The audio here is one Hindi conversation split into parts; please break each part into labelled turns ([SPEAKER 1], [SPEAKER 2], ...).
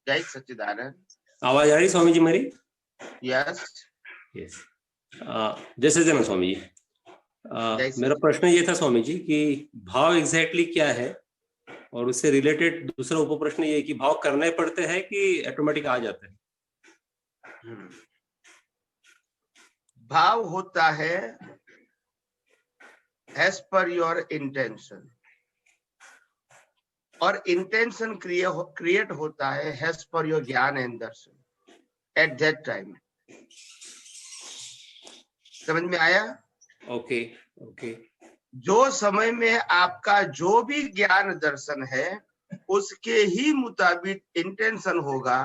[SPEAKER 1] जय सच्चिदानंद।
[SPEAKER 2] आवाज आ रही स्वामी जी मेरी?
[SPEAKER 1] Yes
[SPEAKER 2] yes. जय सच्चिदानंद स्वामी जी। मेरा प्रश्न ये था स्वामी जी कि भाव एग्जैक्टली क्या है, और उससे रिलेटेड दूसरा उप प्रश्न ये कि भाव करने पड़ते हैं कि ऑटोमेटिक आ जाते हैं?
[SPEAKER 1] भाव होता है एज पर योर इंटेंशन, और इंटेंशन क्रिएट होता है एज पर योर ज्ञान and Darshan at that time. समझ में आया?
[SPEAKER 2] Okay okay.
[SPEAKER 1] जो समय में आपका जो भी ज्ञान दर्शन है उसके ही मुताबिक इंटेंशन होगा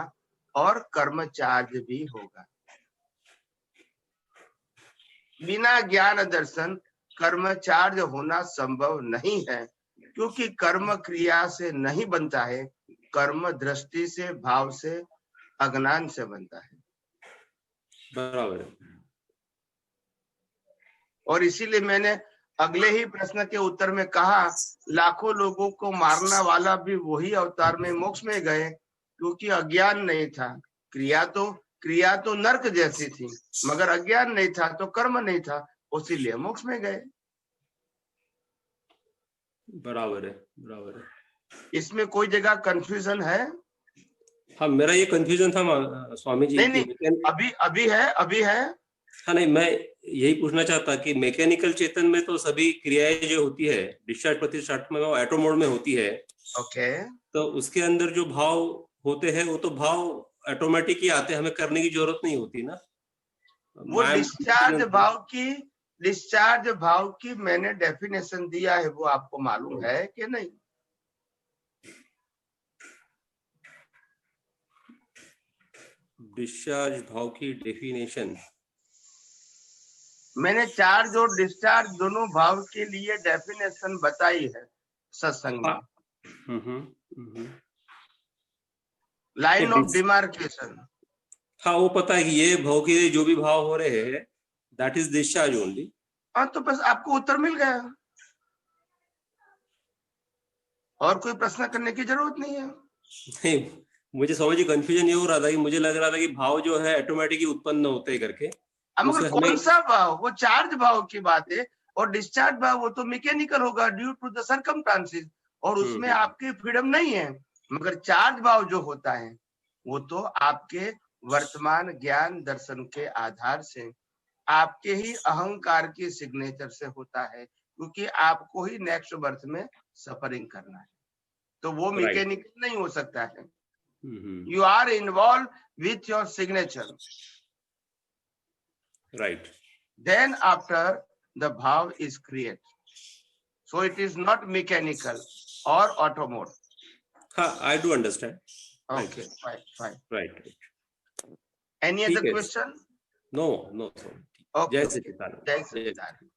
[SPEAKER 1] और कर्म चार्ज भी होगा। बिना ज्ञान दर्शन कर्म चार्ज होना संभव नहीं है, क्योंकि कर्म क्रिया से नहीं बनता है, कर्म दृष्टि से, भाव से, अज्ञान से बनता है।
[SPEAKER 2] बराबर।
[SPEAKER 1] और इसीलिए मैंने अगले ही प्रश्न के उत्तर में कहा, लाखों लोगों को मारने वाला भी वही अवतार में मोक्ष में गए, क्योंकि अज्ञान नहीं था। क्रिया तो नरक जैसी थी, मगर अज्ञान नहीं था तो कर्म नहीं था, उसीलिए मोक्ष में गए।
[SPEAKER 2] बराबर है, बराबर है।
[SPEAKER 1] इसमें कोई जगह कंफ्यूजन है?
[SPEAKER 2] हाँ, मेरा ये कंफ्यूजन था स्वामी जी।
[SPEAKER 1] नहीं, अभी है।
[SPEAKER 2] हाँ नहीं, मैं यही पूछना चाहता कि मैकेनिकल चेतन में तो सभी क्रियाएं जो होती है डिस्चार्ज प्रतिष्ठाट में वो एटो मोड में होती है।
[SPEAKER 1] ओके।
[SPEAKER 2] तो उसके अंदर जो भाव होते हैं वो तो भाव ऑटोमेटिक ही आते हैं, हमें करने की जरूरत नहीं होती ना।
[SPEAKER 1] वो डिस्चार्ज भाव की मैंने डेफिनेशन दिया है, वो आपको मालूम है कि नहीं?
[SPEAKER 2] डिस्चार्ज भाव की डेफिनेशन
[SPEAKER 1] मैंने चार्ज और डिस्चार्ज दोनों भाव के लिए डेफिनेशन बताई है सत्संग में। Line of demarcation.
[SPEAKER 2] हाँ, वो पता है कि ये भाव के जो भी भाव हो रहे हैं दैट इज डिस्चार्ज ओनली।
[SPEAKER 1] हाँ, तो बस आपको उत्तर मिल गया, और कोई प्रश्न करने की जरूरत नहीं है।
[SPEAKER 2] नहीं, मुझे समझ कंफ्यूजन ये हो रहा था कि मुझे लग रहा था कि भाव जो है ऑटोमेटिक ही उत्पन्न होते हैं करके।
[SPEAKER 1] मगर कौन सा भाव? वो चार्ज भाव की बात है, और डिस्चार्ज भाव वो तो मैकेनिकल होगा ड्यू टू द सर्कमस्टांसेस, और उसमें आपकी फ्रीडम नहीं है। मगर चार्ज भाव जो होता है वो तो आपके वर्तमान ज्ञान दर्शन के आधार से, आपके ही अहंकार की सिग्नेचर से होता है, क्योंकि आपको ही नेक्स्ट बर्थ में सफरिंग करना है, तो वो मैकेनिकल नहीं हो सकता है। You are involve with your signature,
[SPEAKER 2] right?
[SPEAKER 1] Then after the bhav is created, so it is not mechanical or auto mode.
[SPEAKER 2] I do understand.
[SPEAKER 1] Okay, fine.
[SPEAKER 2] Right.
[SPEAKER 1] Any other question?
[SPEAKER 2] No.
[SPEAKER 1] Okay.
[SPEAKER 2] Jai Sachitana.
[SPEAKER 1] Jai Sachitana.